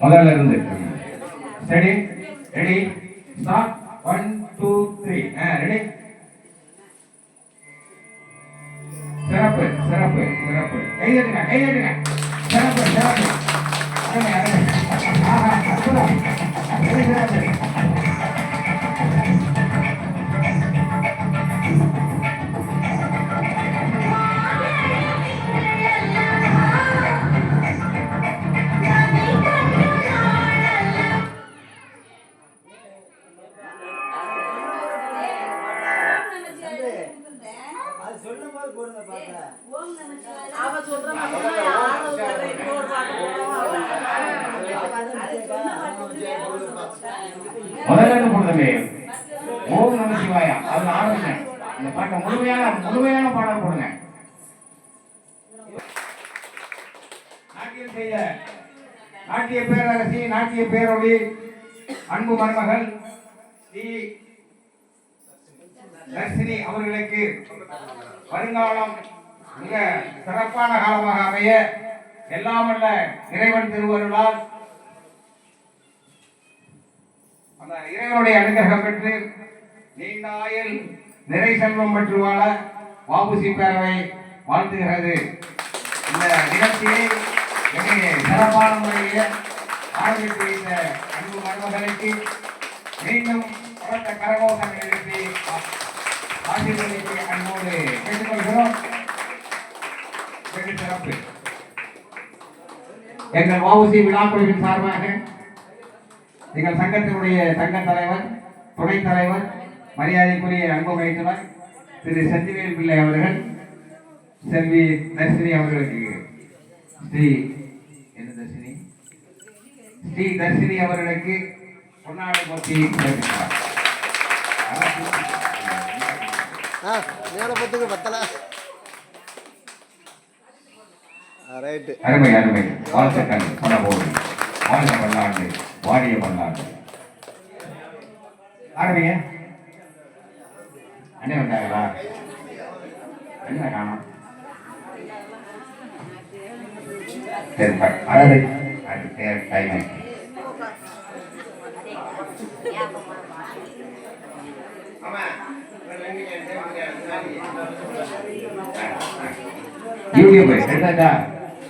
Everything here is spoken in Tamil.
முதல்ல இருந்து ஸ்டடி ரெடி ஸ்டார்ட் 1 2 3 ரெடி சிறப்பு சிறப்பு சிறப்பு கைதட்டுங்க கைதட்டுங்க சிறப்பு சிறப்பு அருமை அருமை ஆஹா அற்புதம் சிறப்பு முதல்ல போடுதமே ஓம் நம சிவாயா அதுல ஆரம்பிங்க இந்த பாட்டை முழுமையான பாடல் போடுங்க. நாட்டியம் செய்த நாட்டிய பேரரசி நாட்டிய பேரொழி அன்பு மருமகள் ஸ்ரீ தர்ஷினி அவர்களுக்கு வருங்காலம் மிக சிறப்பான காலமாக அமைய எல்லாமல்ல இறைவன் திருவருளால் அந்த இறைவனுடைய அனுகிரகம் பெற்று நீண்ட ஆயுள் நிறை செல்வம் பெற்று வாழ வாபுசி பேரவை வாழ்த்துகிறது. இந்த நிகழ்ச்சியை சிறப்பான முறையில் ஆரம்பித்து வைத்த அன்பு மருமகளுக்கு மீண்டும் பலத்த கரகோஷங்கள் எழுப்பி ஆசீர்வதிக்கு அன்போடு கேட்டுக்கொள்கிறோம். சிறப்பு எங்கள் வாபுசி விழாக்குழுவின் சார்பாக எங்கள் சங்கத்தினுடைய சங்க தலைவர் துணைத் தலைவர் மரியாதைக்குரிய அன்பு மைத்துனர் திரு செந்திவேல் பிள்ளை அவர்கள் செல்வி தர்ஷினி அவர்களுக்கு ஸ்ரீ தர்ஷினி அவர்களுக்கு பொன்னாடை போட்டி கிடைக்கிறார். அருமை அருமை வாழ்த்துக்கள் பல போது வாழ்ந்த பல்லாண்டு வாடிய பல்லாண்டு ஆரம்பிங்க. அண்ணே வந்தாங்களா? என்ன காணும்? சரி அழகு டைம் யூடியூப் எடுத்தாச்சா?